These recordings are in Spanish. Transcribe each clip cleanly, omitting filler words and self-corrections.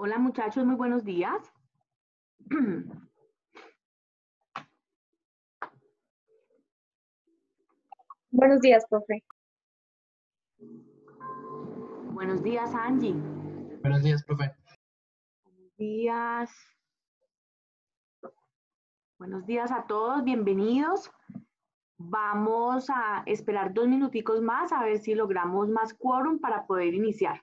Hola muchachos, muy buenos días. Buenos días, profe. Buenos días, Angie. Buenos días, profe. Días. Buenos días a todos, bienvenidos. Vamos a esperar 2 minuticos más a ver si logramos más quórum para poder iniciar.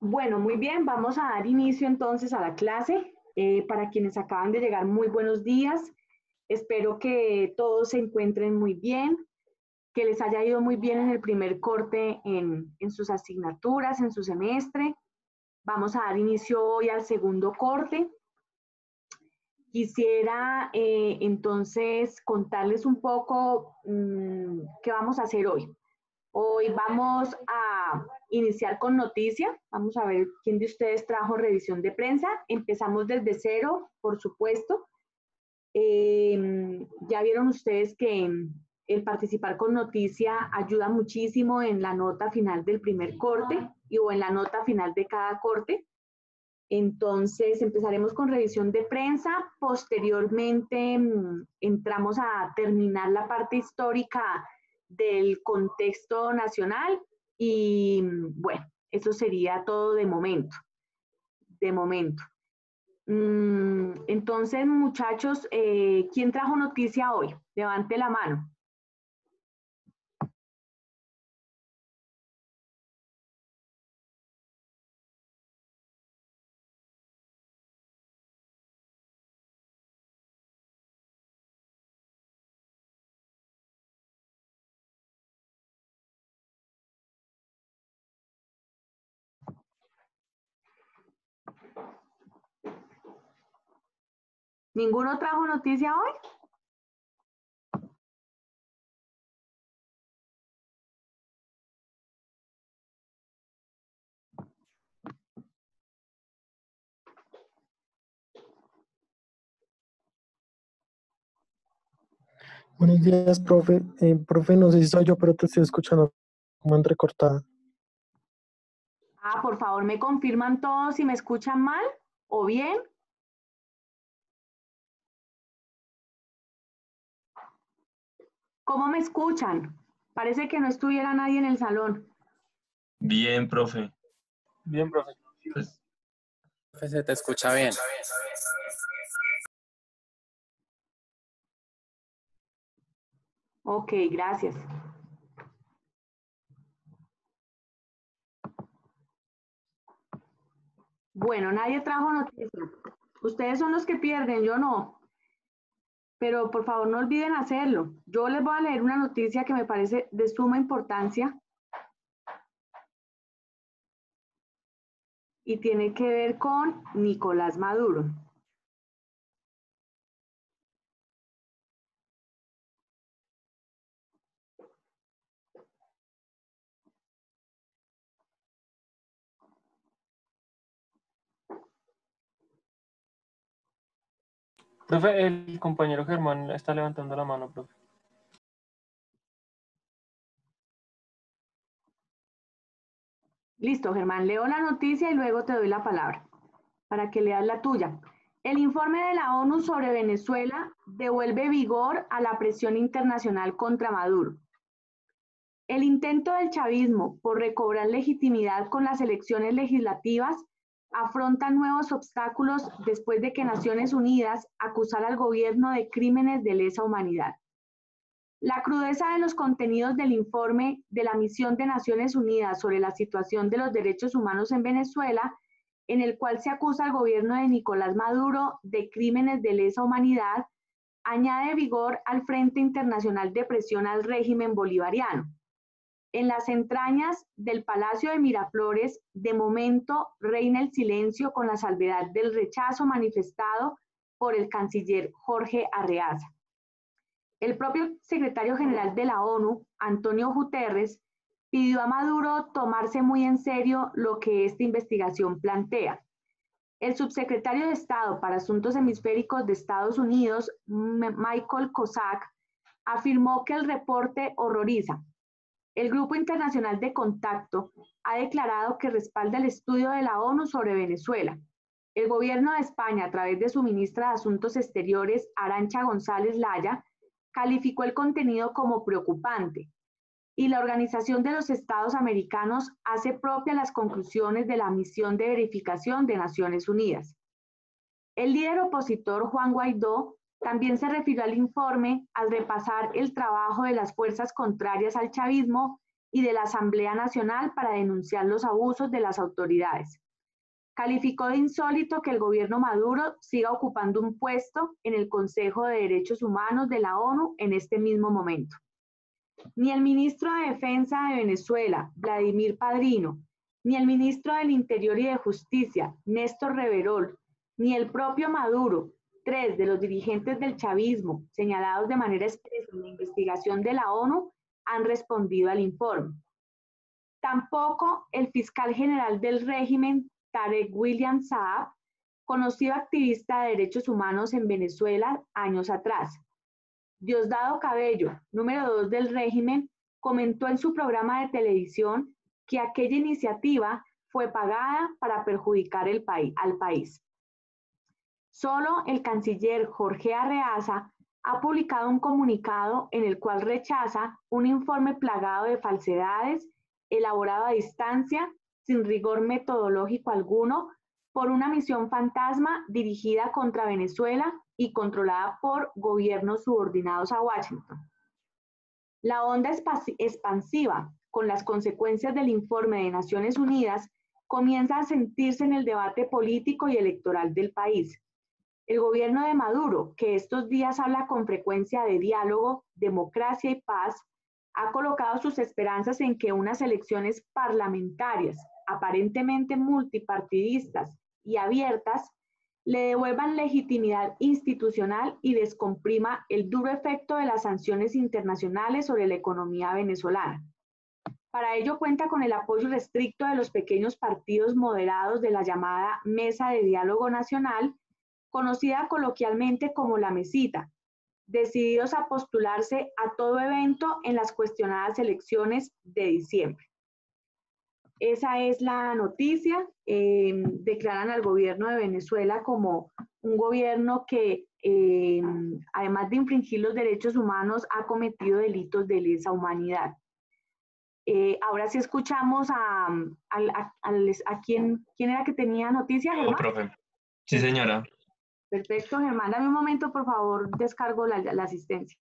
Bueno, muy bien, vamos a dar inicio entonces a la clase. Para quienes acaban de llegar, muy buenos días. Espero que todos se encuentren muy bien, que les haya ido muy bien en el primer corte en sus asignaturas, en su semestre. Vamos a dar inicio hoy al segundo corte. Quisiera entonces contarles un poco qué vamos a hacer hoy. Hoy vamos a iniciar con noticia. Vamos a ver quién de ustedes trajo revisión de prensa. Empezamos desde cero, por supuesto. Ya vieron ustedes que el participar con noticia ayuda muchísimo en la nota final del primer corte o en la nota final de cada corte. Entonces empezaremos con revisión de prensa. Posteriormente entramos a terminar la parte histórica del contexto nacional y bueno, eso sería todo de momento. De momento. Entonces, muchachos, ¿quién trajo noticia hoy? Levante la mano. ¿Ninguno trajo noticia hoy? Buenos días, profe. Profe, no sé si soy yo, pero te estoy escuchando como entrecortada. Por favor, ¿me confirman todos si me escuchan mal o bien? ¿Cómo me escuchan? Parece que no estuviera nadie en el salón. Bien, profe. Bien, profe. Pues, Se te escucha bien. Ok, gracias. Bueno, nadie trajo noticias. Ustedes son los que pierden, yo no. Pero por favor no olviden hacerlo. Yo les voy a leer una noticia que me parece de suma importancia y tiene que ver con Nicolás Maduro. Profe, el compañero Germán está levantando la mano, profe. Listo, Germán, leo la noticia y luego te doy la palabra para que leas la tuya. El informe de la ONU sobre Venezuela devuelve vigor a la presión internacional contra Maduro. El intento del chavismo por recobrar legitimidad con las elecciones legislativas afronta nuevos obstáculos después de que Naciones Unidas acusara al gobierno de crímenes de lesa humanidad. La crudeza de los contenidos del informe de la Misión de Naciones Unidas sobre la situación de los derechos humanos en Venezuela, en el cual se acusa al gobierno de Nicolás Maduro de crímenes de lesa humanidad, añade vigor al Frente Internacional de Presión al régimen bolivariano. En las entrañas del Palacio de Miraflores, de momento reina el silencio con la salvedad del rechazo manifestado por el canciller Jorge Arreaza. El propio secretario general de la ONU, Antonio Guterres, pidió a Maduro tomarse muy en serio lo que esta investigación plantea. El subsecretario de Estado para Asuntos Hemisféricos de Estados Unidos, Michael Kozak, afirmó que el reporte horroriza. El Grupo Internacional de Contacto ha declarado que respalda el estudio de la ONU sobre Venezuela. El gobierno de España, a través de su ministra de Asuntos Exteriores, Arantxa González Laya, calificó el contenido como preocupante, y la Organización de los Estados Americanos hace propia las conclusiones de la misión de verificación de Naciones Unidas. El líder opositor Juan Guaidó también se refirió al informe al repasar el trabajo de las fuerzas contrarias al chavismo y de la Asamblea Nacional para denunciar los abusos de las autoridades. Calificó de insólito que el gobierno Maduro siga ocupando un puesto en el Consejo de Derechos Humanos de la ONU en este mismo momento. Ni el ministro de Defensa de Venezuela, Vladimir Padrino, ni el ministro del Interior y de Justicia, Néstor Reverol, ni el propio Maduro, tres de los dirigentes del chavismo señalados de manera expresa en la investigación de la ONU, han respondido al informe. Tampoco el fiscal general del régimen, Tarek William Saab, conocido activista de derechos humanos en Venezuela años atrás. Diosdado Cabello, número 2 del régimen, comentó en su programa de televisión que aquella iniciativa fue pagada para perjudicar al país. Solo el canciller Jorge Arreaza ha publicado un comunicado en el cual rechaza un informe plagado de falsedades, elaborado a distancia, sin rigor metodológico alguno, por una misión fantasma dirigida contra Venezuela y controlada por gobiernos subordinados a Washington. La onda expansiva, con las consecuencias del informe de Naciones Unidas, comienza a sentirse en el debate político y electoral del país. El gobierno de Maduro, que estos días habla con frecuencia de diálogo, democracia y paz, ha colocado sus esperanzas en que unas elecciones parlamentarias, aparentemente multipartidistas y abiertas, le devuelvan legitimidad institucional y descomprima el duro efecto de las sanciones internacionales sobre la economía venezolana. Para ello cuenta con el apoyo restricto de los pequeños partidos moderados de la llamada Mesa de Diálogo Nacional, conocida coloquialmente como la Mesita, decididos a postularse a todo evento en las cuestionadas elecciones de diciembre. Esa es la noticia. Declaran al gobierno de Venezuela como un gobierno que, además de infringir los derechos humanos, ha cometido delitos de lesa humanidad. Ahora sí escuchamos a quién era que tenía noticia, Germán. Profe. Sí, señora. Perfecto, Germán. Dame un momento, por favor, descargo la asistencia.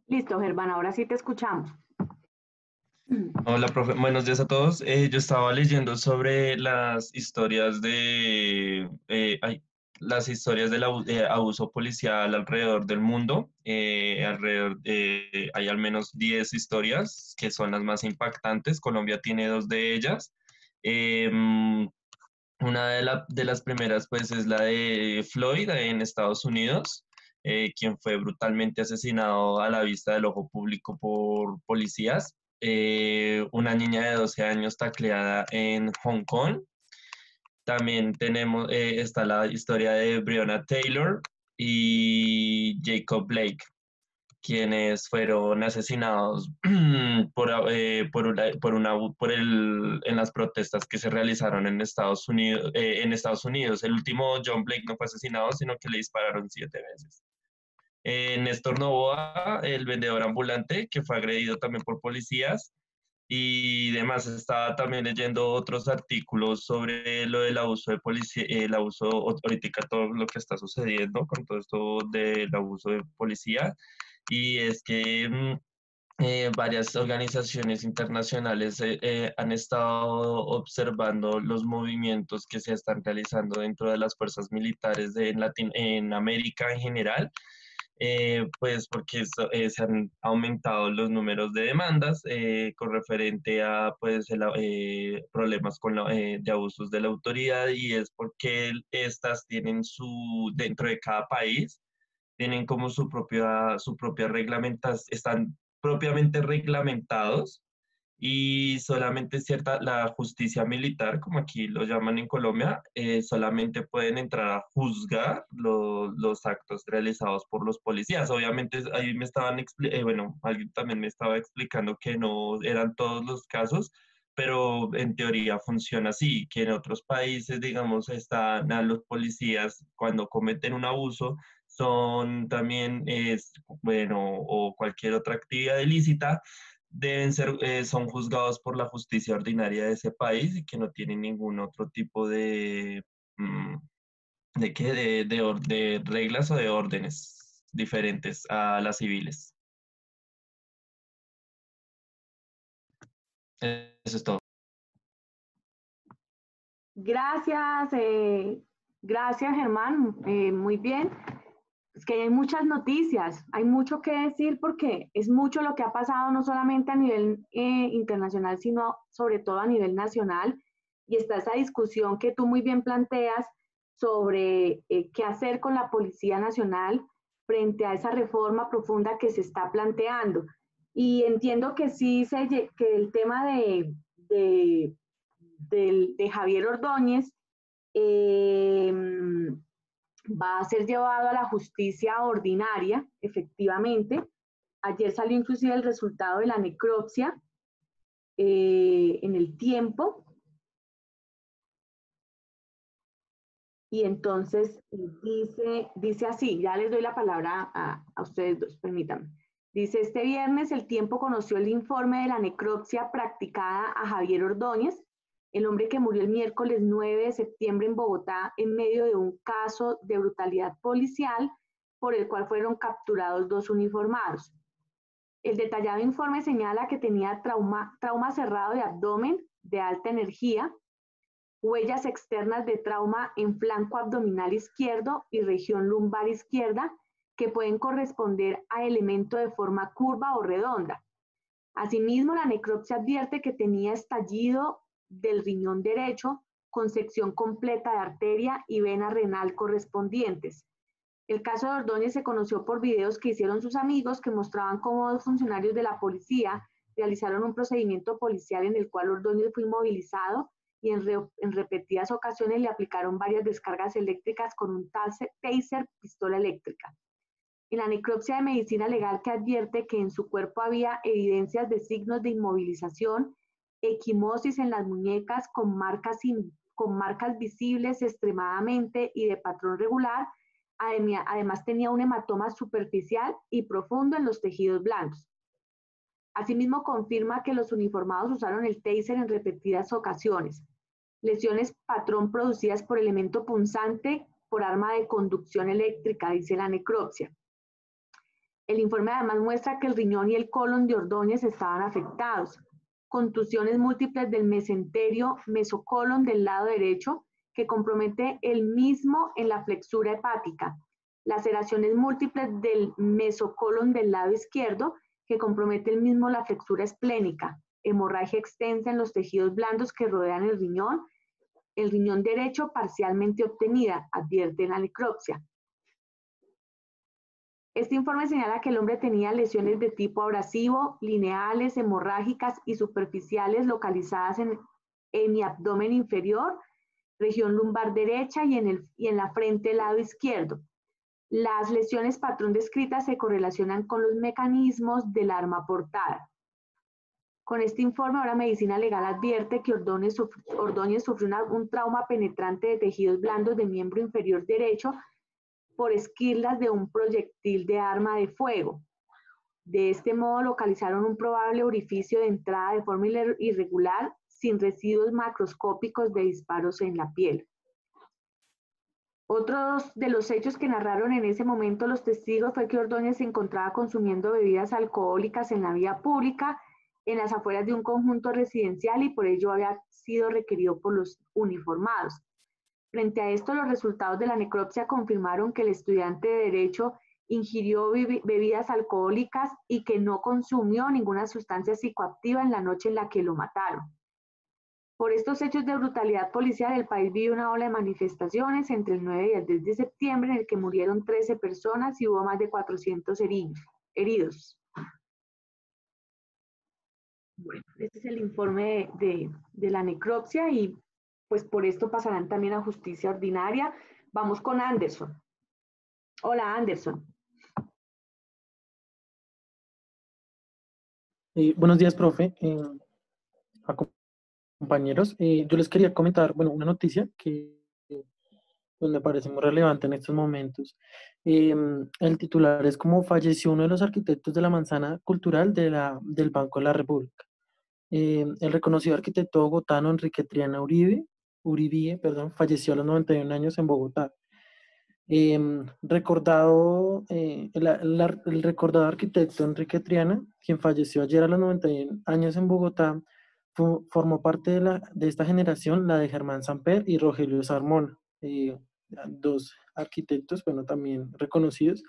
Listo, Germán, ahora sí te escuchamos. Hola, profe. Buenos días a todos. Yo estaba leyendo sobre las historias las historias del abuso policial alrededor del mundo. Hay al menos 10 historias que son las más impactantes. Colombia tiene dos de ellas. Una de las primeras, pues, es la de Floyd en Estados Unidos, quien fue brutalmente asesinado a la vista del ojo público por policías. Una niña de 12 años tacleada en Hong Kong. También está la historia de Breonna Taylor y Jacob Blake, quienes fueron asesinados en las protestas que se realizaron en Estados Unidos. El último, John Blake, no fue asesinado, sino que le dispararon 7 veces. Néstor Novoa, el vendedor ambulante, que fue agredido también por policías y demás. Estaba también leyendo otros artículos sobre lo del abuso de policía, el abuso, ahorita todo lo que está sucediendo con todo esto del abuso de policía. Y es que varias organizaciones internacionales han estado observando los movimientos que se están realizando dentro de las fuerzas militares en América en general, pues porque se han aumentado los números de demandas con referente a pues, problemas de abusos de la autoridad, y es porque estas tienen dentro de cada país, tienen como su propia reglamentación, están propiamente reglamentados, y solamente la justicia militar, como aquí lo llaman en Colombia, solamente pueden entrar a juzgar los actos realizados por los policías. Obviamente ahí bueno, alguien también me estaba explicando que no eran todos los casos, pero en teoría funciona así, que en otros países, digamos, están a los policías cuando cometen un abuso, son también, bueno, o cualquier otra actividad ilícita, son juzgados por la justicia ordinaria de ese país y que no tienen ningún otro tipo mm, de reglas o de órdenes diferentes a las civiles. Eso es todo. Gracias, gracias Germán, muy bien. Es que hay muchas noticias, hay mucho que decir porque es mucho lo que ha pasado no solamente a nivel internacional, sino sobre todo a nivel nacional. Y está esa discusión que tú muy bien planteas sobre qué hacer con la Policía Nacional frente a esa reforma profunda que se está planteando. Y entiendo que sí, que el tema de Javier Ordóñez eh, va a ser llevado a la justicia ordinaria, efectivamente. Ayer salió inclusive el resultado de la necropsia en el tiempo. Y entonces dice así, ya les doy la palabra a ustedes dos, permítanme. Dice, este viernes el tiempo conoció el informe de la necropsia practicada a Javier Ordóñez, el hombre que murió el miércoles 9 de septiembre en Bogotá en medio de un caso de brutalidad policial por el cual fueron capturados 2 uniformados. El detallado informe señala que tenía trauma cerrado de abdomen de alta energía, huellas externas de trauma en flanco abdominal izquierdo y región lumbar izquierda que pueden corresponder a elemento de forma curva o redonda. Asimismo, la necropsia advierte que tenía estallido del riñón derecho con sección completa de arteria y vena renal correspondientes. El caso de Ordóñez se conoció por videos que hicieron sus amigos que mostraban cómo 2 funcionarios de la policía realizaron un procedimiento policial en el cual Ordóñez fue inmovilizado y en repetidas ocasiones le aplicaron varias descargas eléctricas con un taser, pistola eléctrica. En la necropsia de medicina legal que advierte que en su cuerpo había evidencias de signos de inmovilización, equimosis en las muñecas con marcas visibles extremadamente y de patrón regular. Además tenía un hematoma superficial y profundo en los tejidos blandos. Asimismo confirma que los uniformados usaron el taser en repetidas ocasiones. Lesiones patrón producidas por elemento punzante por arma de conducción eléctrica, dice la necropsia. El informe además muestra que el riñón y el colon de Ordóñez estaban afectados. Contusiones múltiples del mesenterio mesocolon del lado derecho, que compromete el mismo en la flexura hepática. Laceraciones múltiples del mesocolon del lado izquierdo, que compromete el mismo la flexura esplénica. Hemorragia extensa en los tejidos blandos que rodean el riñón derecho parcialmente obtenida, advierte la necropsia. Este informe señala que el hombre tenía lesiones de tipo abrasivo, lineales, hemorrágicas y superficiales localizadas en hemiabdomen inferior, región lumbar derecha y en la frente lado izquierdo. Las lesiones patrón descritas se correlacionan con los mecanismos del arma portada. Con este informe, ahora Medicina Legal advierte que Ordóñez sufrió un trauma penetrante de tejidos blandos del miembro inferior derecho por esquirlas de un proyectil de arma de fuego. De este modo localizaron un probable orificio de entrada de forma irregular, sin residuos macroscópicos de disparos en la piel. Otros de los hechos que narraron en ese momento los testigos fue que Ordóñez se encontraba consumiendo bebidas alcohólicas en la vía pública, en las afueras de un conjunto residencial, y por ello había sido requerido por los uniformados. Frente a esto, los resultados de la necropsia confirmaron que el estudiante de Derecho ingirió bebidas alcohólicas y que no consumió ninguna sustancia psicoactiva en la noche en la que lo mataron. Por estos hechos de brutalidad policial, el país vivió una ola de manifestaciones entre el 9 y el 10 de septiembre en el que murieron 13 personas y hubo más de 400 heridos. Bueno, este es el informe de la necropsia y pues por esto pasarán también a justicia ordinaria. Vamos con Anderson. Hola, Anderson. Buenos días, profe. Compañeros, yo les quería comentar, bueno, una noticia que pues, me parece muy relevante en estos momentos. El titular es como falleció uno de los arquitectos de la manzana cultural del Banco de la República. El reconocido arquitecto bogotano Enrique Triana Uribie, perdón, falleció a los 91 años en Bogotá. El recordado arquitecto Enrique Triana, quien falleció ayer a los 91 años en Bogotá, formó parte de esta generación, la de Germán Samper y Rogelio Sarmona, dos arquitectos, bueno, también reconocidos,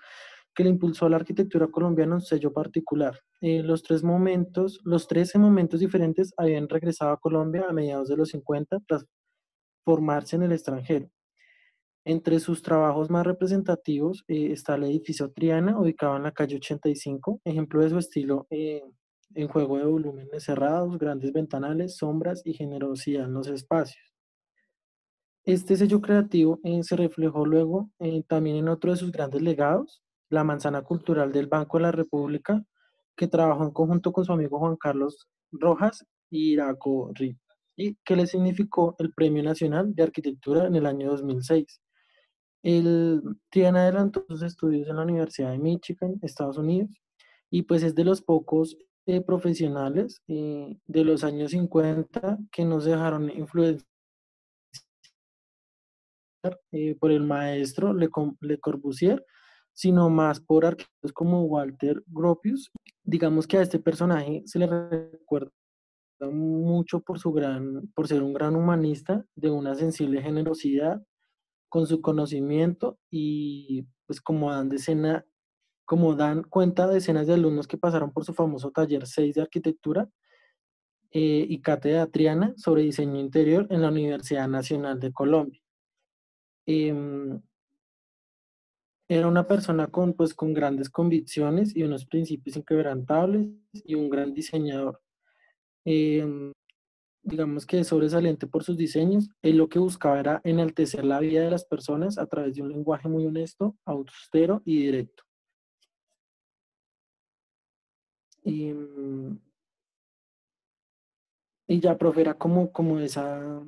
que le impulsó a la arquitectura colombiana un sello particular. Los 13 momentos diferentes habían regresado a Colombia a mediados de los 50 tras formarse en el extranjero. Entre sus trabajos más representativos está el edificio Triana, ubicado en la calle 85, ejemplo de su estilo en juego de volúmenes cerrados, grandes ventanales, sombras y generosidad en los espacios. Este sello creativo se reflejó luego también en otro de sus grandes legados, la manzana cultural del Banco de la República, que trabajó en conjunto con su amigo Juan Carlos Rojas y Iraco Rip, y que le significó el Premio Nacional de Arquitectura en el año 2006. Triana adelantó sus estudios en la Universidad de Michigan, Estados Unidos, y pues es de los pocos profesionales de los años 50 que no se dejaron influenciar por el maestro Le Corbusier, sino más por arquitectos como Walter Gropius. Digamos que a este personaje se le recuerda mucho por ser un gran humanista, de una sensible generosidad, con su conocimiento y pues como dan cuenta decenas de alumnos que pasaron por su famoso taller 6 de arquitectura y cátedra Triana sobre diseño interior en la Universidad Nacional de Colombia. Era una persona con grandes convicciones y unos principios inquebrantables y un gran diseñador. Digamos que es sobresaliente por sus diseños. Él lo que buscaba era enaltecer la vida de las personas a través de un lenguaje muy honesto, austero y directo. Y ya, profe, era como esa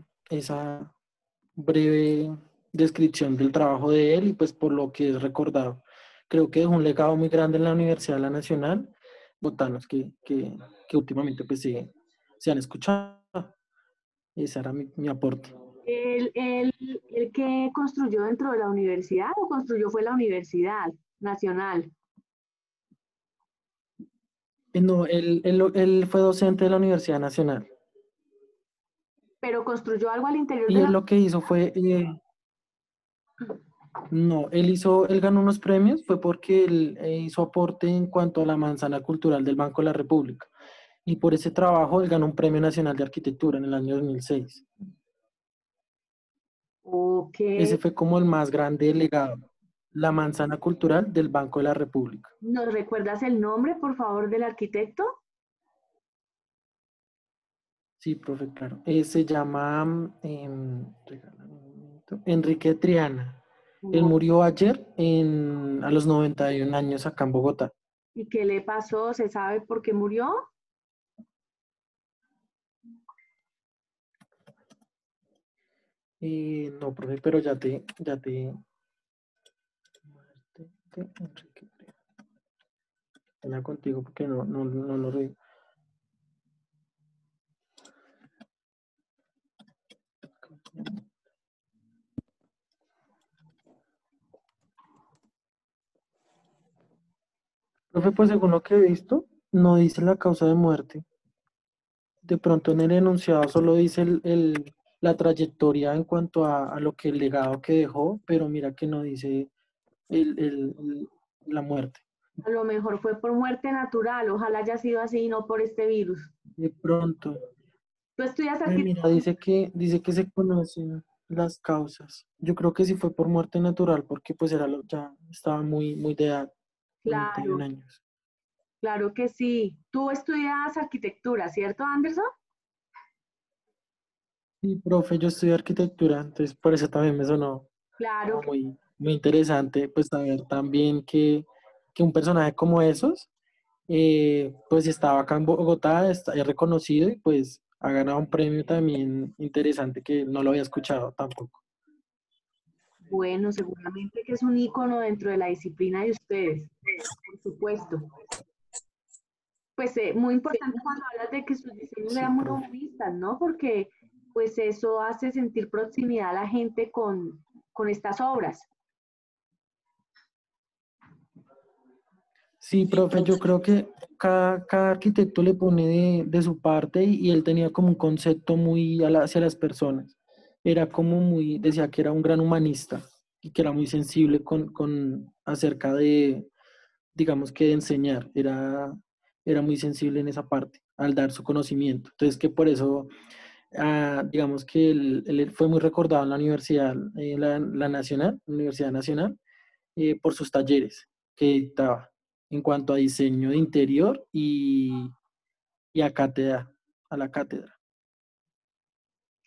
breve descripción del trabajo de él y pues por lo que es recordado. Creo que dejó un legado muy grande en la Universidad de la Nacional, botanos que últimamente pues se han escuchado. Ese era mi aporte. ¿El que construyó dentro de la universidad o construyó fue la Universidad Nacional? No, él fue docente de la Universidad Nacional. Pero construyó algo al interior Y de él la... lo que hizo fue, no, él ganó unos premios, fue porque él hizo aporte en cuanto a la manzana cultural del Banco de la República. Y por ese trabajo él ganó un Premio Nacional de Arquitectura en el año 2006. Ok. Ese fue como el más grande legado, la manzana cultural del Banco de la República. ¿Nos recuerdas el nombre, por favor, del arquitecto? Sí, profe, claro. Se llama regálame un momento, Enrique Triana. Él No. murió ayer a los 91 años acá en Bogotá. ¿Y qué le pasó? ¿Se sabe por qué murió? No, profe, pero ya te. Muerte de Enrique Triana. Pena contigo porque no lo reí. Profe, pues según lo que he visto, no dice la causa de muerte. De pronto en el enunciado solo dice la trayectoria en cuanto a lo que el legado que dejó, pero mira que no dice el- el- el- la muerte. A lo mejor fue por muerte natural, ojalá haya sido así y no por este virus. De pronto, ¿Tú estudias mira, arquitectura? dice que se conocen las causas. Yo creo que sí fue por muerte natural, porque pues ya estaba muy de edad, 91 Claro, años. claro que sí. Tú estudias arquitectura, ¿cierto, Anderson? Sí, profe, yo estudié arquitectura, entonces por eso también me sonó Claro, como muy interesante, pues saber también que un personaje como esos, pues estaba acá en Bogotá, es reconocido y pues ha ganado un premio también interesante que no lo había escuchado tampoco. bueno, seguramente que es un ícono dentro de la disciplina de ustedes, por supuesto. Pues muy importante cuando hablas de que sus diseños Sí, eran muy profe. humanistas, ¿no? Porque pues eso hace sentir proximidad a la gente con estas obras. Sí, profe, yo creo que cada arquitecto le pone de su parte y él tenía como un concepto muy hacia las personas. Era como decía que era un gran humanista y que era muy sensible con acerca de, digamos que de enseñar. Era muy sensible en esa parte, al dar su conocimiento. Entonces que por eso, digamos que él fue muy recordado en la universidad, la Nacional, Universidad Nacional, por sus talleres que dictaba en cuanto a diseño de interior y a la cátedra.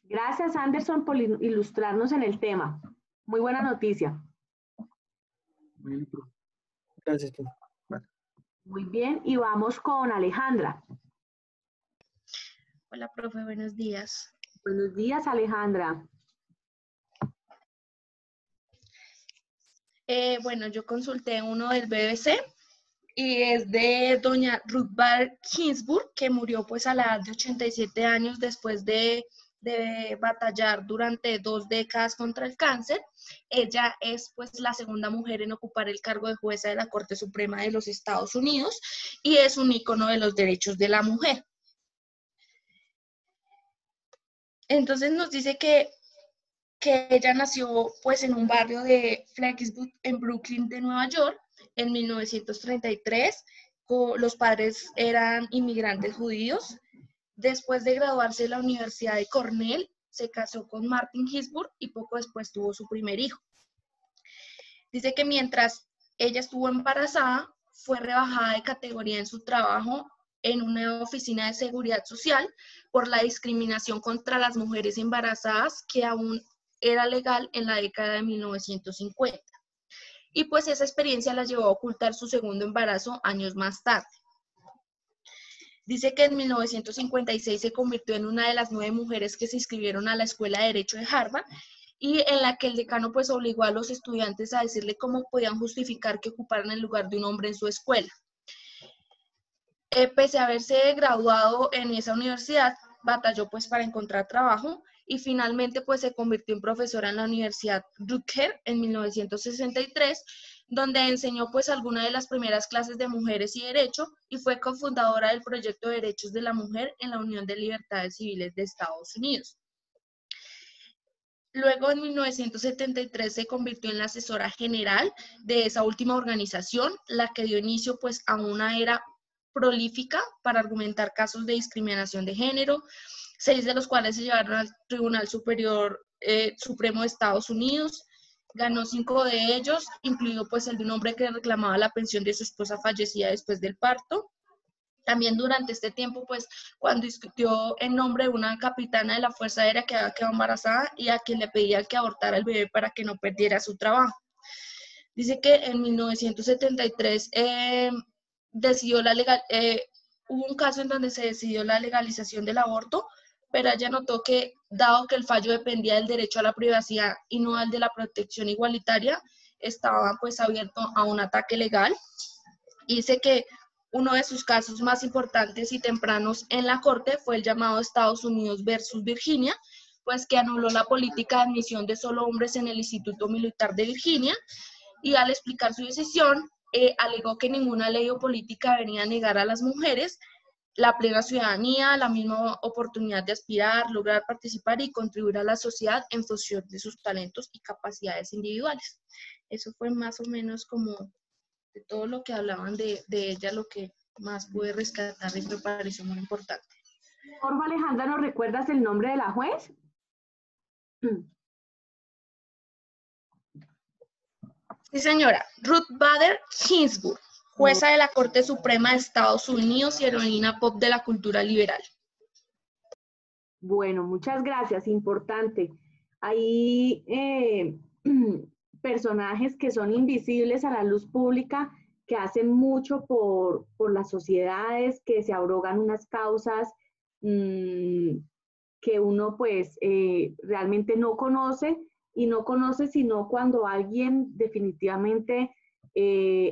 Gracias, Anderson, por ilustrarnos en el tema. Muy buena noticia. Bueno, profe. Gracias, profe. Vale. Muy bien, y vamos con Alejandra. Hola, profe, buenos días. Buenos días, Alejandra. Bueno, yo consulté uno del BBC y es de doña Ruth Bader Ginsburg, que murió pues a la edad de 87 años después de batallar durante 2 décadas contra el cáncer. Ella es pues la segunda mujer en ocupar el cargo de jueza de la Corte Suprema de los Estados Unidos y es un ícono de los derechos de la mujer. Entonces nos dice que ella nació pues en un barrio de Flexible en Brooklyn de Nueva York en 1933. Los padres eran inmigrantes judíos. Después de graduarse de la Universidad de Cornell, se casó con Martin Ginsburg y poco después tuvo su primer hijo. Dice que mientras ella estuvo embarazada, fue rebajada de categoría en su trabajo en una oficina de seguridad social por la discriminación contra las mujeres embarazadas que aún era legal en la década de 1950. Y pues esa experiencia la llevó a ocultar su segundo embarazo años más tarde. Dice que en 1956 se convirtió en una de las 9 mujeres que se inscribieron a la Escuela de Derecho de Harvard y en la que el decano pues obligó a los estudiantes a decirle cómo podían justificar que ocuparan el lugar de un hombre en su escuela. Pese a haberse graduado en esa universidad, batalló pues para encontrar trabajo y finalmente pues se convirtió en profesora en la Universidad Rutgers en 1963, donde enseñó pues algunas de las primeras clases de mujeres y derecho y fue cofundadora del proyecto de derechos de la mujer en la Unión de Libertades Civiles de Estados Unidos. Luego, en 1973, se convirtió en la asesora general de esa última organización, la que dio inicio pues, a una era prolífica para argumentar casos de discriminación de género, 6 de los cuales se llevaron al Tribunal Supremo de Estados Unidos. Ganó 5 de ellos, incluido pues, el de un hombre que reclamaba la pensión de su esposa fallecida después del parto. También durante este tiempo, pues, cuando discutió en nombre de una capitana de la Fuerza Aérea que había quedado embarazada y a quien le pedía que abortara el bebé para que no perdiera su trabajo. Dice que en 1973 hubo un caso en donde se decidió la legalización del aborto, pero ella notó que, dado que el fallo dependía del derecho a la privacidad y no al de la protección igualitaria, estaba pues abierto a un ataque legal. Y dice que uno de sus casos más importantes y tempranos en la Corte fue el llamado Estados Unidos versus Virginia, pues que anuló la política de admisión de solo hombres en el Instituto Militar de Virginia, y al explicar su decisión, alegó que ninguna ley o política venía a negar a las mujeres la plena ciudadanía, la misma oportunidad de aspirar, lograr participar y contribuir a la sociedad en función de sus talentos y capacidades individuales. Eso fue más o menos como de todo lo que hablaban de ella, lo que más pude rescatar y me pareció muy importante. Por favor, Alejandra, ¿nos recuerdas el nombre de la juez? Sí, señora. Ruth Bader Ginsburg, jueza de la Corte Suprema de Estados Unidos y heroína pop de la cultura liberal. Bueno, muchas gracias, importante. Hay personajes que son invisibles a la luz pública, que hacen mucho por las sociedades, que se abrogan unas causas que uno pues realmente no conoce, y no conoce sino cuando alguien definitivamente,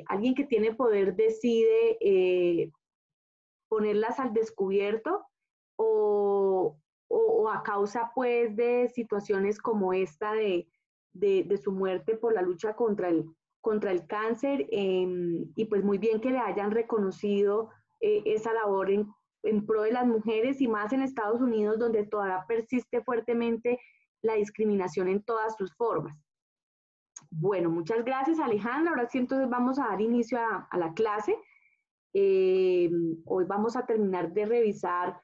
alguien que tiene poder decide ponerlas al descubierto o a causa pues de situaciones como esta de su muerte por la lucha contra el cáncer, y pues muy bien que le hayan reconocido esa labor en pro de las mujeres, y más en Estados Unidos, donde todavía persiste fuertemente la discriminación en todas sus formas. Bueno, muchas gracias, Alejandra. Ahora sí, entonces vamos a dar inicio a la clase. Hoy vamos a terminar de revisar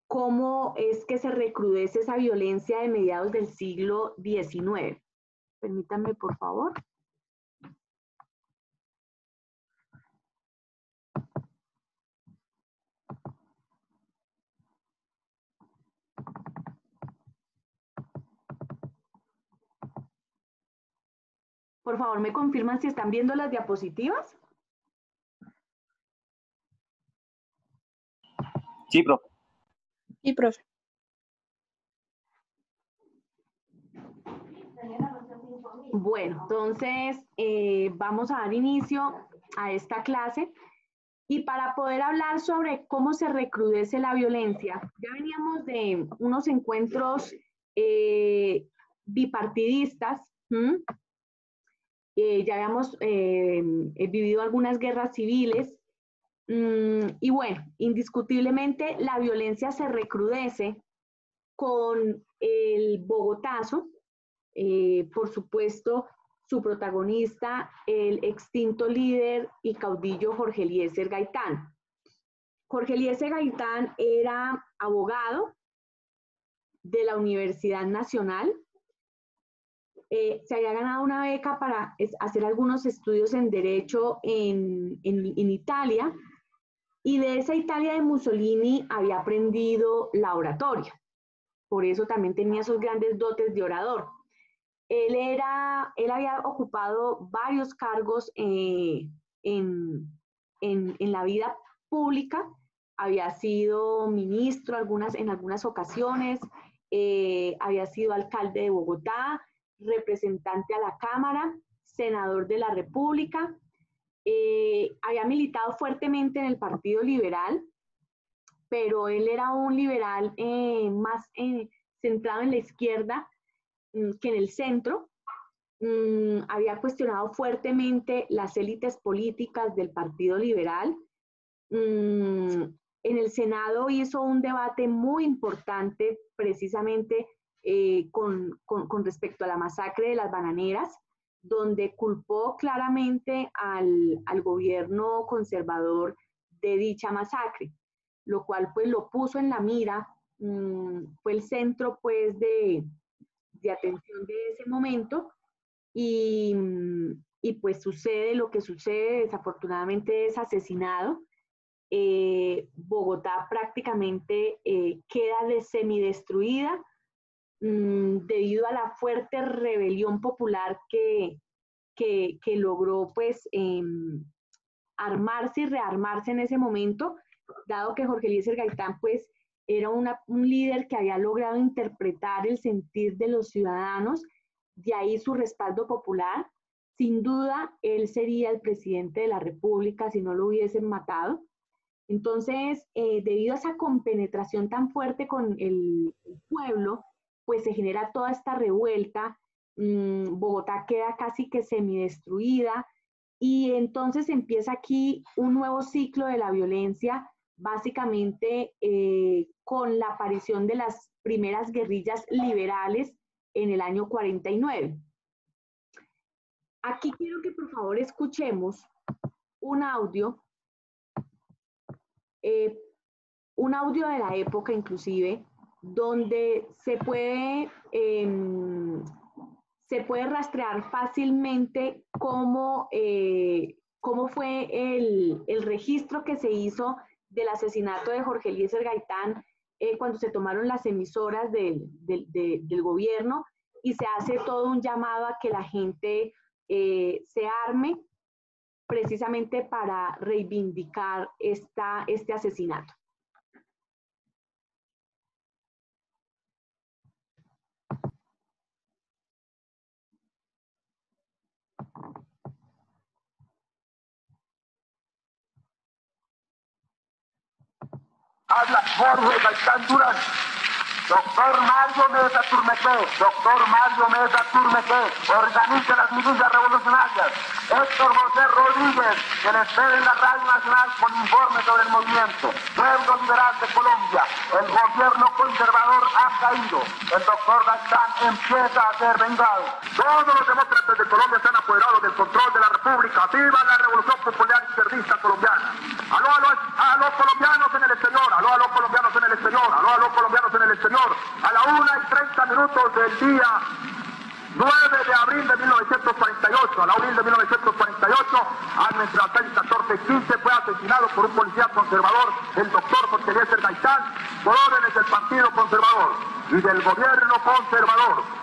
cómo es que se recrudece esa violencia de mediados del siglo XIX. Permítanme, por favor. Por favor, ¿me confirman si están viendo las diapositivas? Sí, profe. Sí, profe. Bueno, entonces vamos a dar inicio a esta clase, y para poder hablar sobre cómo se recrudece la violencia, ya veníamos de unos encuentros bipartidistas, ya habíamos vivido algunas guerras civiles, y bueno, indiscutiblemente la violencia se recrudece con el Bogotazo, por supuesto, su protagonista, el extinto líder y caudillo Jorge Eliezer Gaitán. Jorge Eliezer Gaitán era abogado de la Universidad Nacional. Se había ganado una beca para hacer algunos estudios en Derecho en Italia, y de esa Italia de Mussolini había aprendido la oratoria. Por eso también tenía esos grandes dotes de orador. Él había ocupado varios cargos en la vida pública. Había sido ministro en algunas ocasiones, había sido alcalde de Bogotá, representante a la Cámara, senador de la República, había militado fuertemente en el Partido Liberal, pero él era un liberal más centrado en la izquierda que en el centro. había cuestionado fuertemente las élites políticas del Partido Liberal. En el Senado hizo un debate muy importante precisamente con respecto a la masacre de las bananeras, donde culpó claramente al gobierno conservador de dicha masacre, lo cual pues lo puso en la mira, fue el centro pues de atención de ese momento, y pues sucede lo que sucede, desafortunadamente es asesinado. Bogotá prácticamente queda semidestruida debido a la fuerte rebelión popular que logró pues armarse y rearmarse en ese momento, dado que Jorge Eliezer Gaitán pues era un líder que había logrado interpretar el sentir de los ciudadanos, de ahí su respaldo popular. Sin duda, él sería el presidente de la República si no lo hubiesen matado. Entonces, debido a esa compenetración tan fuerte con el pueblo, pues se genera toda esta revuelta. Bogotá queda casi que semidestruida, y entonces empieza aquí un nuevo ciclo de la violencia, básicamente con la aparición de las primeras guerrillas liberales en el año 49. Aquí quiero que por favor escuchemos un audio de la época inclusive, donde se puede rastrear fácilmente cómo fue el registro que se hizo del asesinato de Jorge Eliezer Gaitán cuando se tomaron las emisoras del gobierno, y se hace todo un llamado a que la gente se arme precisamente para reivindicar este asesinato. Habla Jorge Gaitán Durán. Doctor Mario Mesa Turmequé, doctor Mario Mesa Turmequé, organiza las milicias revolucionarias. Héctor José Rodríguez, que le espera en la Radio Nacional con informes sobre el movimiento. Pueblo Liberal de Colombia, el gobierno conservador ha caído. El doctor Gaitán empieza a ser vengado. Todos los demócratas de Colombia se han apoderado del control de la República. ¡Viva la Revolución Popular Izquierdista colombiana! ¡Aló colombianos en el exterior! ¡Aló colombianos en el exterior! ¡Aló colombianos en el exterior! A la 1:30 del día 9 de abril de 1948, a la 1 de 1948, entre las 6:14:15 fue asesinado por un policía conservador, el doctor Jorge Eliezer Gaitán, por órdenes del Partido Conservador y del gobierno conservador.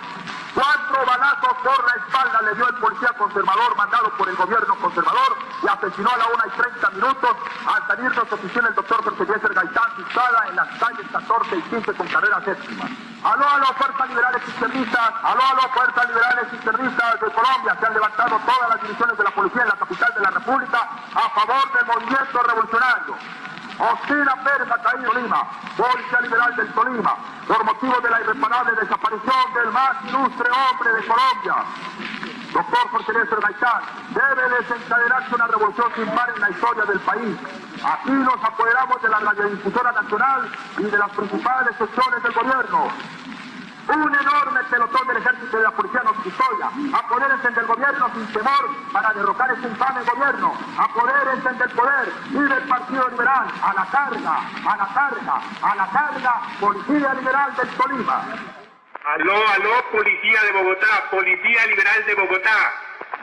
4 balazos por la espalda le dio el policía conservador mandado por el gobierno conservador, y asesinó a la 1:30 al salir de su oficina el doctor Jorge Eliezer Gaitán, situada en las calles 14 y 15 con carrera séptima. Aló, fuerzas liberales izquierdistas, aló, fuerzas liberales izquierdistas de Colombia. Se han levantado todas las divisiones de la policía en la capital de la República a favor del movimiento revolucionario. Ostina Pérez ha caído en Lima, Policía Liberal del Tolima, por motivo de la irreparable desaparición del más ilustre hombre de Colombia. Doctor Jorge Eliezer Gaitán, debe desencadenarse una revolución sin par en la historia del país. Aquí nos apoderamos de la radiodifusora nacional y de las principales secciones del gobierno. Un enorme pelotón del ejército y de la policía nos custodia. Apodérense del gobierno sin temor para derrocar este infame gobierno. Apodérense del poder y del Partido Liberal. A la carga, a la carga, a la carga, Policía Liberal del Tolima. Aló, Policía de Bogotá, Policía Liberal de Bogotá.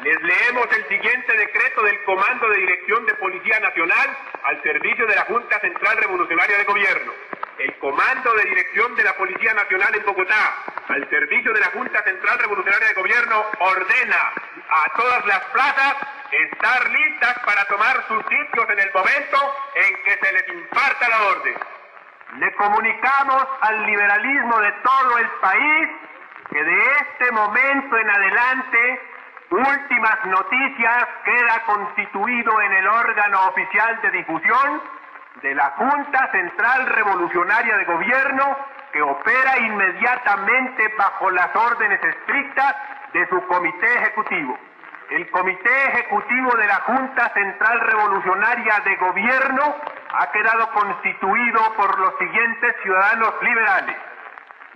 Les leemos el siguiente decreto del Comando de Dirección de Policía Nacional al servicio de la Junta Central Revolucionaria de Gobierno. El Comando de Dirección de la Policía Nacional en Bogotá, al servicio de la Junta Central Revolucionaria de Gobierno, ordena a todas las plazas estar listas para tomar sus sitios en el momento en que se les imparta la orden. Le comunicamos al liberalismo de todo el país que de este momento en adelante, Últimas Noticias queda constituido en el órgano oficial de difusión de la Junta Central Revolucionaria de Gobierno, que opera inmediatamente bajo las órdenes estrictas de su comité ejecutivo. El comité ejecutivo de la Junta Central Revolucionaria de Gobierno ha quedado constituido por los siguientes ciudadanos liberales: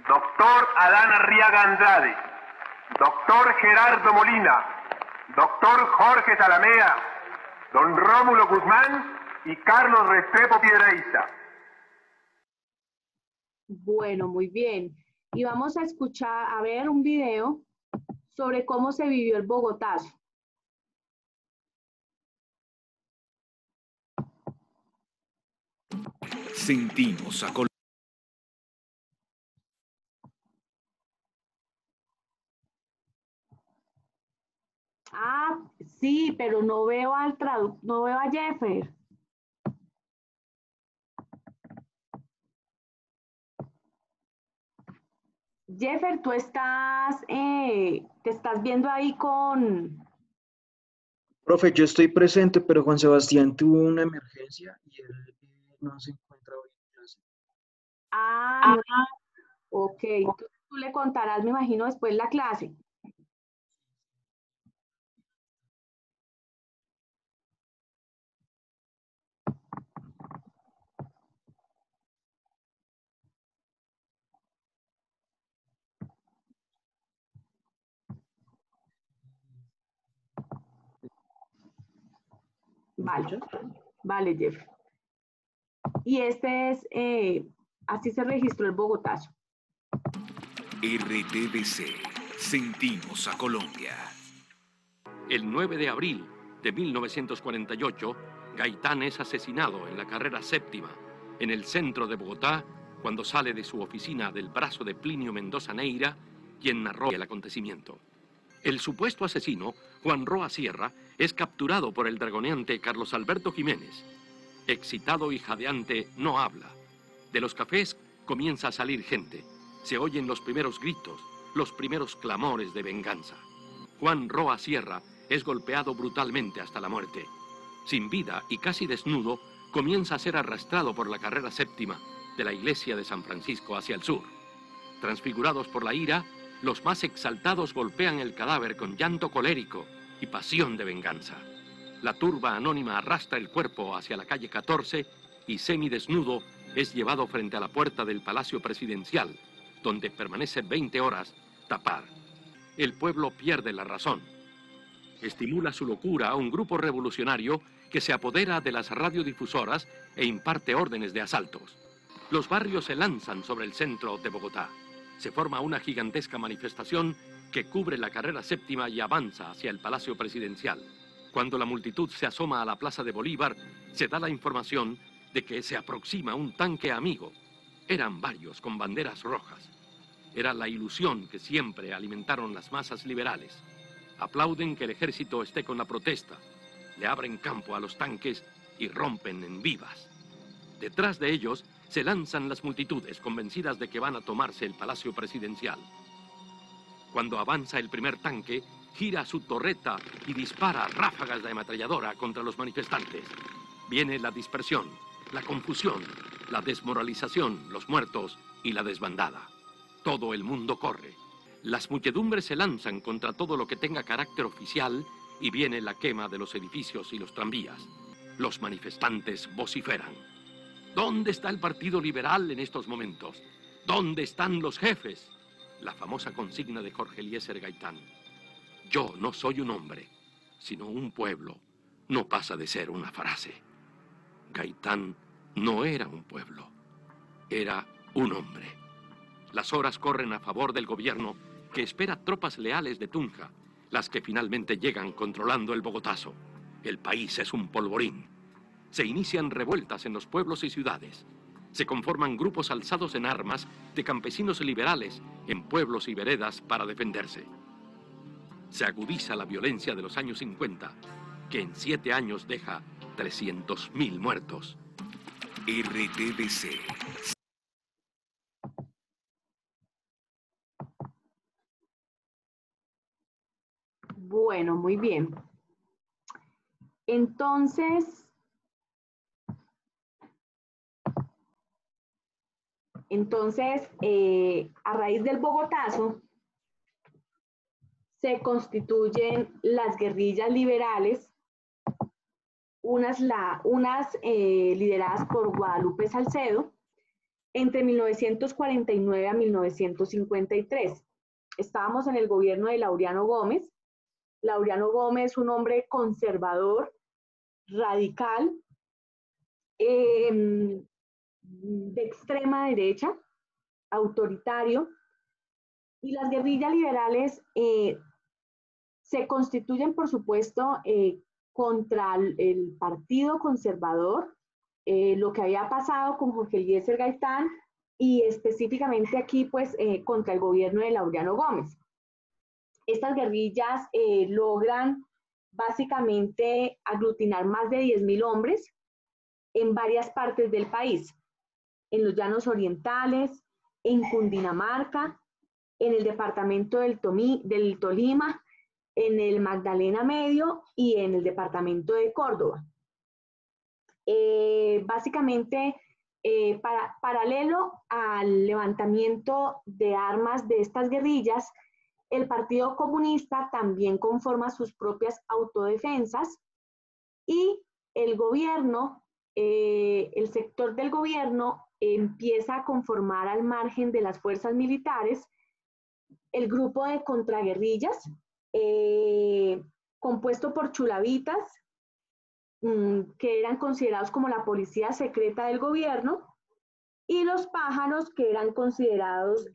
doctor Adán Arriaga Andrade, doctor Gerardo Molina, doctor Jorge Zalamea, don Rómulo Guzmán y Carlos Restrepo Piedrahíta. Bueno, muy bien. Y vamos a escuchar, a ver un video sobre cómo se vivió el Bogotazo. Sentimos a Colombia. Ah, sí, pero no veo al no veo a Jeffer. Jeffer, tú estás, te estás viendo ahí con... Profe, yo estoy presente, pero Juan Sebastián tuvo una emergencia y él no se encuentra hoy en clase. Ah, no. Ok, tú le contarás, me imagino, después la clase. Vale, vale, Jeff. Y este es, así se registró el Bogotazo. RTBC, sentimos a Colombia. El 9 de abril de 1948, Gaitán es asesinado en la carrera séptima, en el centro de Bogotá, cuando sale de su oficina del brazo de Plinio Mendoza Neira, quien narró el acontecimiento. El supuesto asesino, Juan Roa Sierra, es capturado por el dragoneante Carlos Alberto Jiménez. Excitado y jadeante, no habla. De los cafés comienza a salir gente. Se oyen los primeros gritos, los primeros clamores de venganza. Juan Roa Sierra es golpeado brutalmente hasta la muerte. Sin vida y casi desnudo, comienza a ser arrastrado por la carrera séptima de la iglesia de San Francisco hacia el sur. Transfigurados por la ira, los más exaltados golpean el cadáver con llanto colérico y pasión de venganza. La turba anónima arrastra el cuerpo hacia la calle 14 y semidesnudo es llevado frente a la puerta del Palacio Presidencial, donde permanece 20 horas tapar. El pueblo pierde la razón. Estimula su locura a un grupo revolucionario que se apodera de las radiodifusoras e imparte órdenes de asaltos. Los barrios se lanzan sobre el centro de Bogotá. Se forma una gigantesca manifestación que cubre la carrera séptima y avanza hacia el Palacio Presidencial. Cuando la multitud se asoma a la Plaza de Bolívar, se da la información de que se aproxima un tanque amigo. Eran varios con banderas rojas. Era la ilusión que siempre alimentaron las masas liberales. Aplauden que el ejército esté con la protesta, le abren campo a los tanques y rompen en vivas. Detrás de ellos se lanzan las multitudes convencidas de que van a tomarse el Palacio Presidencial. Cuando avanza el primer tanque, gira su torreta y dispara ráfagas de ametralladora contra los manifestantes. Viene la dispersión, la confusión, la desmoralización, los muertos y la desbandada. Todo el mundo corre. Las muchedumbres se lanzan contra todo lo que tenga carácter oficial y viene la quema de los edificios y los tranvías. Los manifestantes vociferan. ¿Dónde está el Partido Liberal en estos momentos? ¿Dónde están los jefes? La famosa consigna de Jorge Eliezer Gaitán. Yo no soy un hombre, sino un pueblo. No pasa de ser una frase. Gaitán no era un pueblo, era un hombre. Las horas corren a favor del gobierno que espera tropas leales de Tunja, las que finalmente llegan controlando el Bogotazo. El país es un polvorín. Se inician revueltas en los pueblos y ciudades. Se conforman grupos alzados en armas de campesinos liberales en pueblos y veredas para defenderse. Se agudiza la violencia de los años 50, que en 7 años deja 300.000 muertos. RTBC. Bueno, muy bien. Entonces, a raíz del Bogotazo, se constituyen las guerrillas liberales, unas lideradas por Guadalupe Salcedo, entre 1949 a 1953. Estábamos en el gobierno de Laureano Gómez. Laureano Gómez, un hombre conservador, radical, de extrema derecha, autoritario, y las guerrillas liberales se constituyen, por supuesto, contra el Partido Conservador, lo que había pasado con Jorge Eliezer Gaitán, y específicamente aquí, pues, contra el gobierno de Laureano Gómez. Estas guerrillas logran básicamente aglutinar más de 10.000 hombres en varias partes del país, en los llanos orientales, en Cundinamarca, en el departamento del Tolima, en el Magdalena Medio y en el departamento de Córdoba. Básicamente, paralelo al levantamiento de armas de estas guerrillas, el Partido Comunista también conforma sus propias autodefensas y el gobierno, el sector del gobierno empieza a conformar al margen de las fuerzas militares el grupo de contraguerrillas, compuesto por chulavitas, que eran considerados como la policía secreta del gobierno, y los pájaros, que eran considerados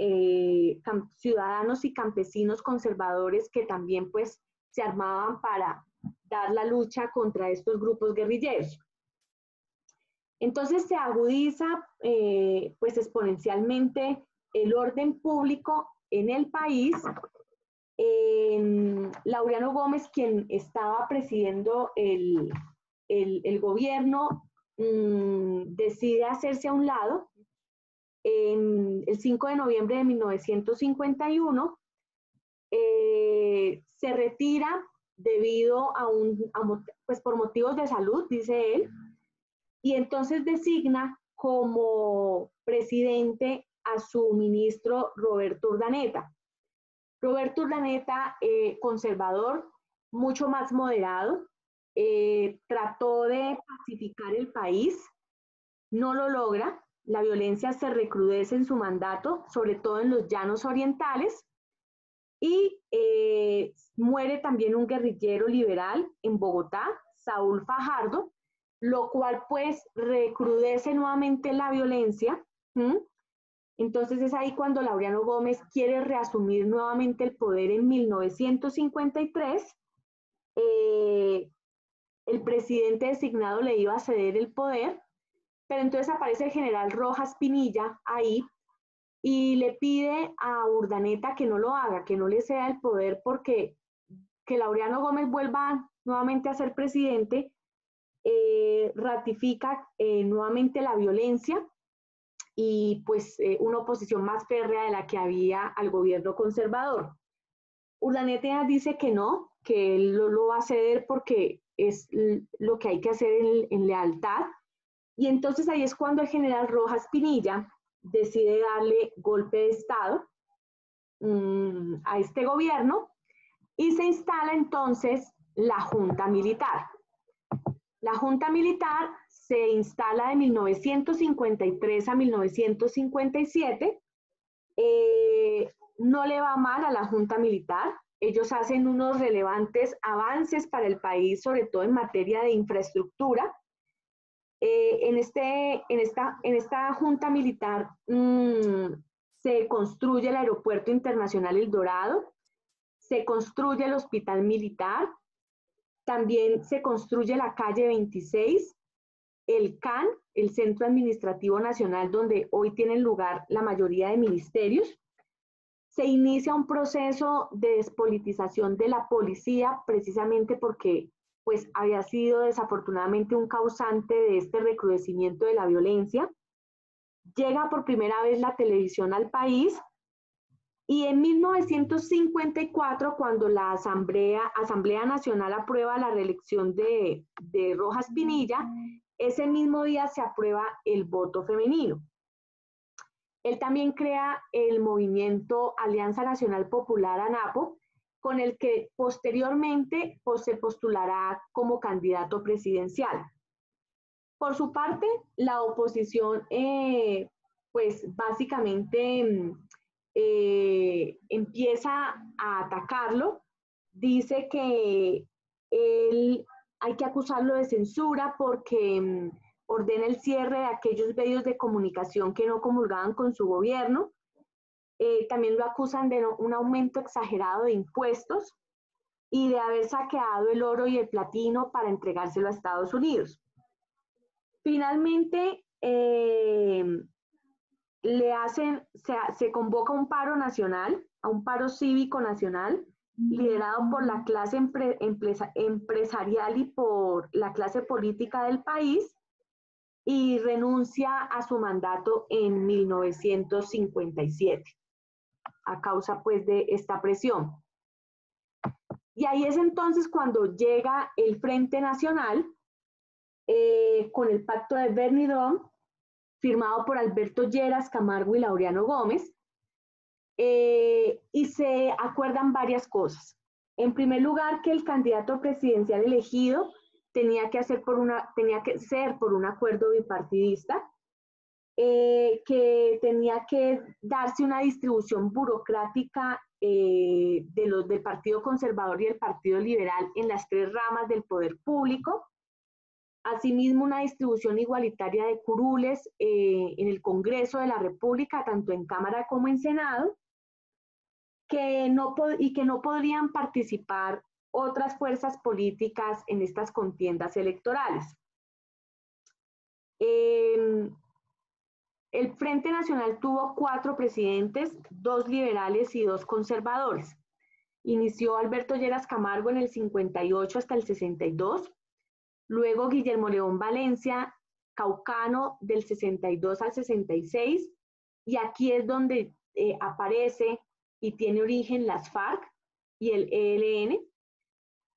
ciudadanos y campesinos conservadores que también pues se armaban para dar la lucha contra estos grupos guerrilleros. Entonces se agudiza pues exponencialmente el orden público en el país. Laureano Gómez, quien estaba presidiendo el gobierno, decide hacerse a un lado. El 5 de noviembre de 1951 se retira debido pues por motivos de salud, dice él, y entonces designa como presidente a su ministro Roberto Urdaneta. Roberto Urdaneta, conservador, mucho más moderado, trató de pacificar el país, no lo logra. La violencia se recrudece en su mandato, sobre todo en los llanos orientales, y muere también un guerrillero liberal en Bogotá, Saúl Fajardo, lo cual pues recrudece nuevamente la violencia. Entonces es ahí cuando Laureano Gómez quiere reasumir nuevamente el poder en 1953. El presidente designado le iba a ceder el poder, pero entonces aparece el general Rojas Pinilla ahí y le pide a Urdaneta que no lo haga, que no le ceda el poder, porque que Laureano Gómez vuelva nuevamente a ser presidente ratifica nuevamente la violencia y pues una oposición más férrea de la que había al gobierno conservador. Urdaneta dice que no, que él lo va a ceder porque es lo que hay que hacer en lealtad. Y entonces ahí es cuando el general Rojas Pinilla decide darle golpe de Estado a este gobierno y se instala entonces la Junta Militar. La Junta Militar se instala de 1953 a 1957. No le va mal a la Junta Militar. Ellos hacen unos relevantes avances para el país, sobre todo en materia de infraestructura. En esta Junta Militar se construye el Aeropuerto Internacional El Dorado, se construye el Hospital Militar, también se construye la calle 26, el CAN, el Centro Administrativo Nacional, donde hoy tienen lugar la mayoría de ministerios. Se inicia un proceso de despolitización de la policía, precisamente porque pues había sido desafortunadamente un causante de este recrudecimiento de la violencia. Llega por primera vez la televisión al país y en 1954, cuando la Asamblea Nacional aprueba la reelección de Rojas Pinilla, ese mismo día se aprueba el voto femenino. Él también crea el movimiento Alianza Nacional Popular, ANAPO, con el que posteriormente pues, se postulará como candidato presidencial. Por su parte, la oposición, pues básicamente empieza a atacarlo, dice que hay que acusarlo de censura porque ordena el cierre de aquellos medios de comunicación que no comulgaban con su gobierno. También lo acusan de un aumento exagerado de impuestos y de haber saqueado el oro y el platino para entregárselo a Estados Unidos. Finalmente, se convoca un paro nacional, a un paro cívico nacional, liderado por la clase empresarial y por la clase política del país, y renuncia a su mandato en 1957, a causa pues de esta presión. Y ahí es entonces cuando llega el Frente Nacional, con el pacto de Benidorm, firmado por Alberto Lleras Camargo y Laureano Gómez, y se acuerdan varias cosas. En primer lugar, que el candidato presidencial elegido tenía que ser por un acuerdo bipartidista, que tenía que darse una distribución burocrática del Partido Conservador y el Partido Liberal en las tres ramas del poder público. Asimismo, una distribución igualitaria de curules en el Congreso de la República, tanto en Cámara como en Senado, y que no podrían participar otras fuerzas políticas en estas contiendas electorales. El Frente Nacional tuvo 4 presidentes, 2 liberales y 2 conservadores. Inició Alberto Lleras Camargo en el 58 hasta el 62. Luego Guillermo León Valencia, caucano, del 62 al 66, y aquí es donde aparece y tiene origen las FARC y el ELN.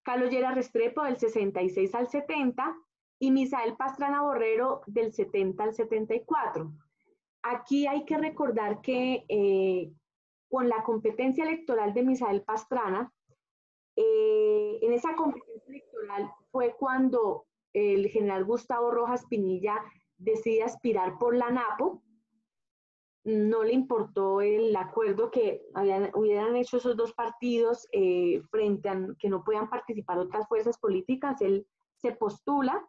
Carlos Lleras Restrepo, del 66 al 70, y Misael Pastrana Borrero, del 70 al 74. Aquí hay que recordar que con la competencia electoral de Misael Pastrana, en esa competencia electoral fue cuando el general Gustavo Rojas Pinilla decide aspirar por la NAPO. No le importó el acuerdo que hubieran hecho esos dos partidos frente a que no podían participar otras fuerzas políticas. Él se postula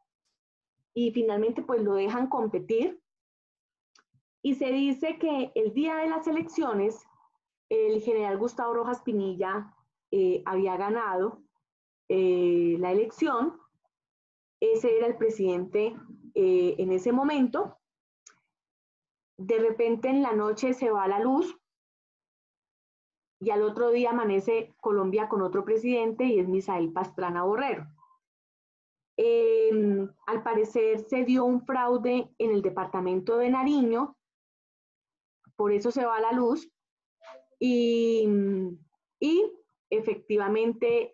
y finalmente pues lo dejan competir. Y se dice que el día de las elecciones, el general Gustavo Rojas Pinilla había ganado la elección. Ese era el presidente en ese momento. De repente en la noche se va la luz y al otro día amanece Colombia con otro presidente y es Misael Pastrana Borrero. Al parecer se dio un fraude en el departamento de Nariño, por eso se va la luz y efectivamente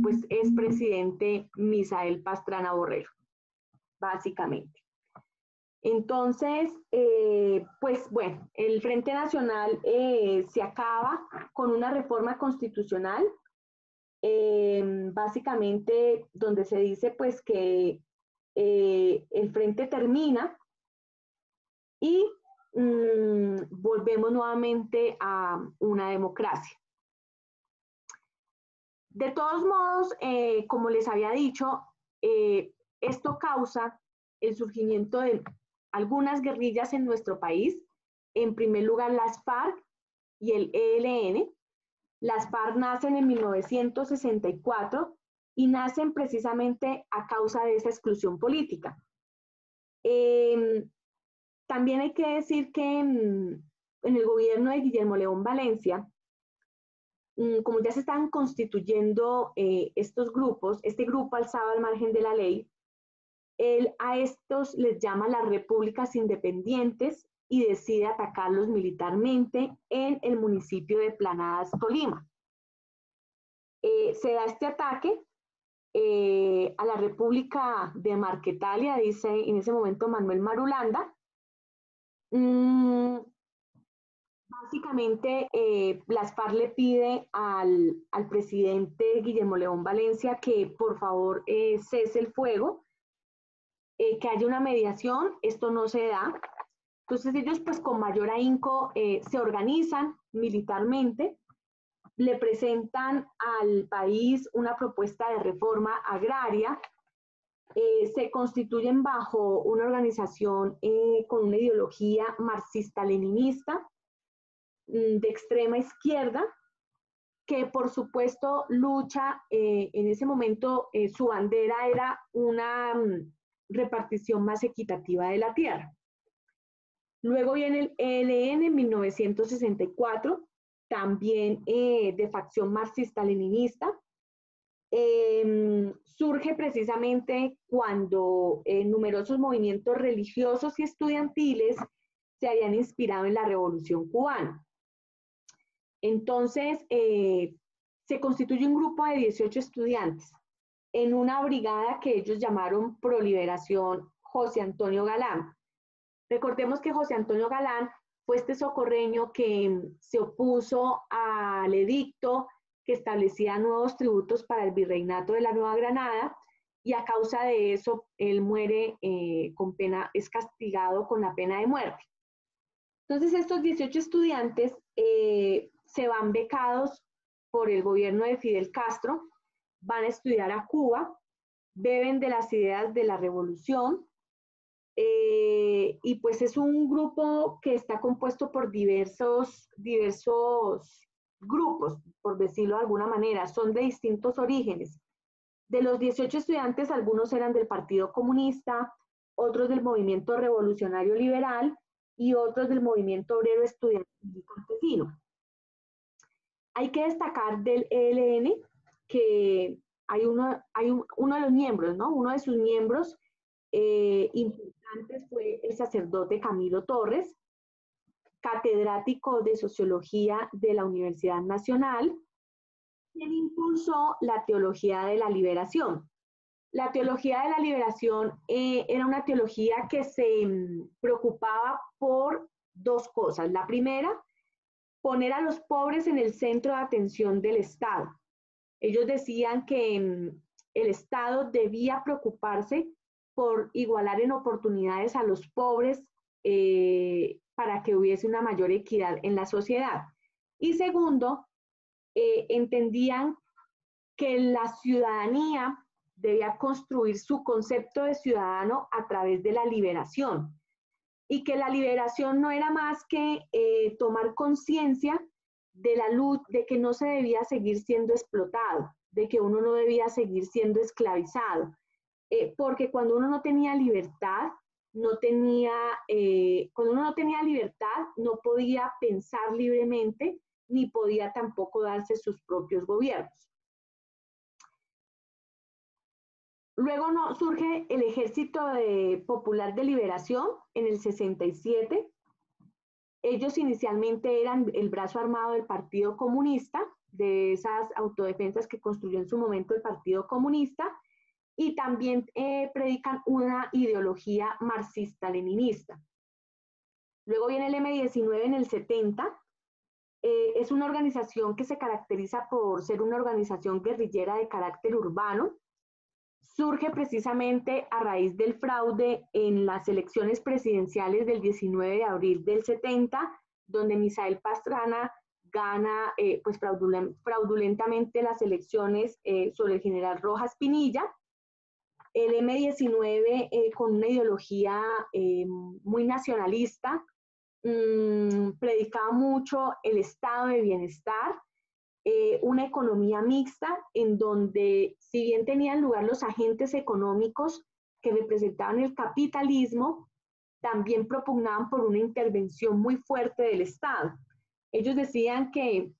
pues es presidente Misael Pastrana Borrero, básicamente. Entonces, pues bueno, el Frente Nacional se acaba con una reforma constitucional, básicamente donde se dice pues que el Frente termina y volvemos nuevamente a una democracia. De todos modos, como les había dicho, esto causa el surgimiento de algunas guerrillas en nuestro país. En primer lugar, las FARC y el ELN. Las FARC nacen en 1964 y nacen precisamente a causa de esa exclusión política. También hay que decir que en el gobierno de Guillermo León Valencia, como ya se están constituyendo estos grupos, este grupo alzado al margen de la ley, él a estos les llama las repúblicas independientes y decide atacarlos militarmente en el municipio de Planadas, Tolima. Se da este ataque a la República de Marquetalia, dice en ese momento Manuel Marulanda. Básicamente, las FARC le pide al presidente Guillermo León Valencia que por favor cese el fuego, que haya una mediación. Esto no se da. Entonces ellos pues con mayor ahínco se organizan militarmente, le presentan al país una propuesta de reforma agraria, se constituyen bajo una organización con una ideología marxista-leninista de extrema izquierda, que por supuesto lucha, en ese momento su bandera era una repartición más equitativa de la tierra. Luego viene el ELN en 1964, también de facción marxista-leninista. Surge precisamente cuando numerosos movimientos religiosos y estudiantiles se habían inspirado en la Revolución Cubana. Entonces, se constituye un grupo de 18 estudiantes en una brigada que ellos llamaron Proliberación José Antonio Galán. Recordemos que José Antonio Galán fue este socorreño que se opuso al edicto que establecía nuevos tributos para el virreinato de la Nueva Granada, y a causa de eso él muere es castigado con la pena de muerte. Entonces estos 18 estudiantes se van becados por el gobierno de Fidel Castro, van a estudiar a Cuba, beben de las ideas de la revolución, y pues es un grupo que está compuesto por diversos grupos, por decirlo de alguna manera, son de distintos orígenes. De los 18 estudiantes, algunos eran del Partido Comunista, otros del Movimiento Revolucionario Liberal y otros del Movimiento Obrero Estudiantil y Campesino. Hay que destacar del ELN que hay uno de los miembros, ¿no? Uno de sus miembros importantes fue el sacerdote Camilo Torres, catedrático de Sociología de la Universidad Nacional, quien impulsó la teología de la liberación. La teología de la liberación era una teología que se preocupaba por dos cosas. La primera, poner a los pobres en el centro de atención del Estado. Ellos decían que el Estado debía preocuparse por igualar en oportunidades a los pobres para que hubiese una mayor equidad en la sociedad. Y segundo, entendían que la ciudadanía debía construir su concepto de ciudadano a través de la liberación, y que la liberación no era más que tomar conciencia de la luz, de que no se debía seguir siendo explotado, de que uno no debía seguir siendo esclavizado, porque cuando uno no tenía libertad, cuando uno no tenía libertad, no podía pensar libremente, ni podía tampoco darse sus propios gobiernos. Luego surge el Ejército Popular de Liberación en el 67. Ellos inicialmente eran el brazo armado del Partido Comunista, de esas autodefensas que construyó en su momento el Partido Comunista, y también predican una ideología marxista-leninista. Luego viene el M-19 en el 70. Es una organización que se caracteriza por ser una organización guerrillera de carácter urbano. Surge precisamente a raíz del fraude en las elecciones presidenciales del 19 de abril del 70, donde Misael Pastrana gana pues fraudulentamente las elecciones sobre el general Rojas Pinilla. El M-19 con una ideología muy nacionalista, predicaba mucho el estado de bienestar, una economía mixta en donde, si bien tenían lugar los agentes económicos que representaban el capitalismo, también propugnaban por una intervención muy fuerte del Estado. Ellos decían que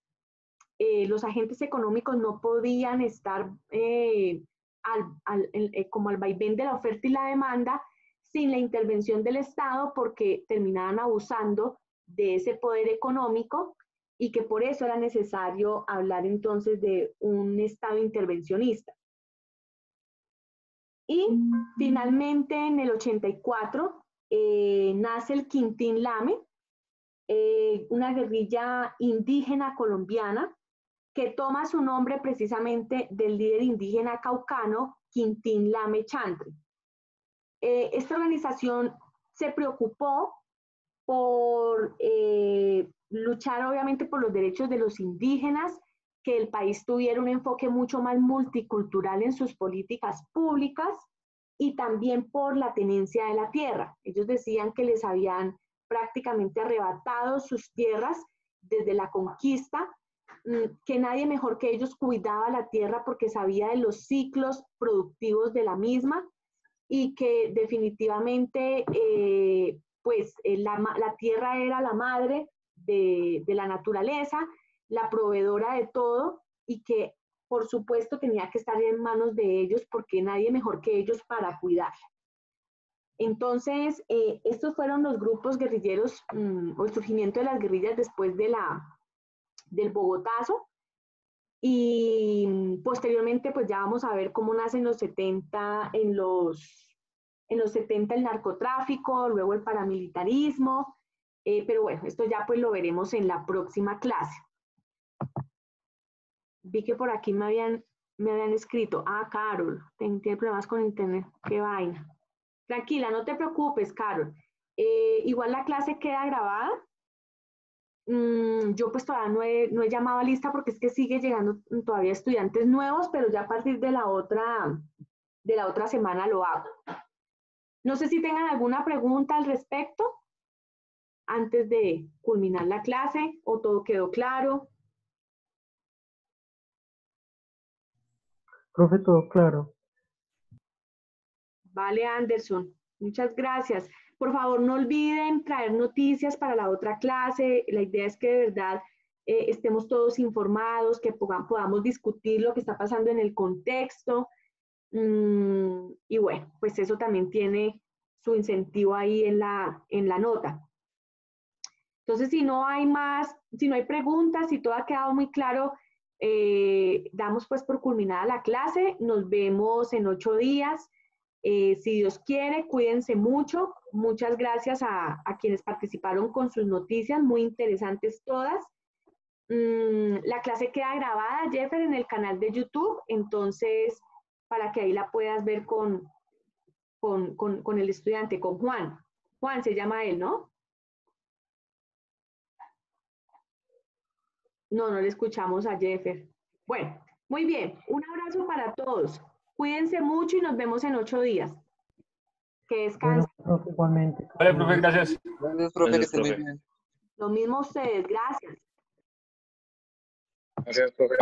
los agentes económicos no podían estar como al vaivén de la oferta y la demanda sin la intervención del Estado, porque terminaban abusando de ese poder económico, y que por eso era necesario hablar entonces de un Estado intervencionista. Y finalmente en el 84 nace el Quintín Lame, una guerrilla indígena colombiana que toma su nombre precisamente del líder indígena caucano Quintín Lame Chantre. Esta organización se preocupó por luchar obviamente por los derechos de los indígenas, que el país tuviera un enfoque mucho más multicultural en sus políticas públicas y también por la tenencia de la tierra. Ellos decían que les habían prácticamente arrebatado sus tierras desde la conquista, que nadie mejor que ellos cuidaba la tierra porque sabía de los ciclos productivos de la misma y que definitivamente la tierra era la madre de la naturaleza, la proveedora de todo y que por supuesto tenía que estar en manos de ellos porque nadie mejor que ellos para cuidarla. Entonces, estos fueron los grupos guerrilleros o el surgimiento de las guerrillas después de del Bogotazo. Y posteriormente, pues ya vamos a ver cómo nace en los 70, en los 70 el narcotráfico, luego el paramilitarismo, pero bueno, esto ya pues lo veremos en la próxima clase. Vi que por aquí me habían escrito, Carol, tiene problemas con internet, qué vaina. Tranquila, no te preocupes, Carol. Igual la clase queda grabada. Yo pues todavía no he llamado a lista porque es que sigue llegando todavía estudiantes nuevos, pero ya a partir de la otra semana lo hago. No sé si tengan alguna pregunta al respecto antes de culminar la clase o todo quedó claro. Profe, todo claro. Vale, Anderson, muchas gracias. Por favor, no olviden traer noticias para la otra clase. La idea es que de verdad estemos todos informados, que podamos discutir lo que está pasando en el contexto. Y bueno, pues eso también tiene su incentivo ahí en la nota. Entonces, si no hay preguntas, si todo ha quedado muy claro, damos pues por culminada la clase. Nos vemos en 8 días. Si Dios quiere, cuídense mucho. Muchas gracias a quienes participaron con sus noticias, muy interesantes todas. La clase queda grabada, Jeffer, en el canal de YouTube, entonces para que ahí la puedas ver con el estudiante, con Juan. Juan se llama él, ¿no? No le escuchamos a Jeffer. Bueno, muy bien. Un abrazo para todos. Cuídense mucho y nos vemos en 8 días. Que descansen. Bueno, profe, igualmente. Vale, profe, gracias. Gracias, profe, que estén muy bien. Lo mismo a ustedes. Gracias. Gracias, profe.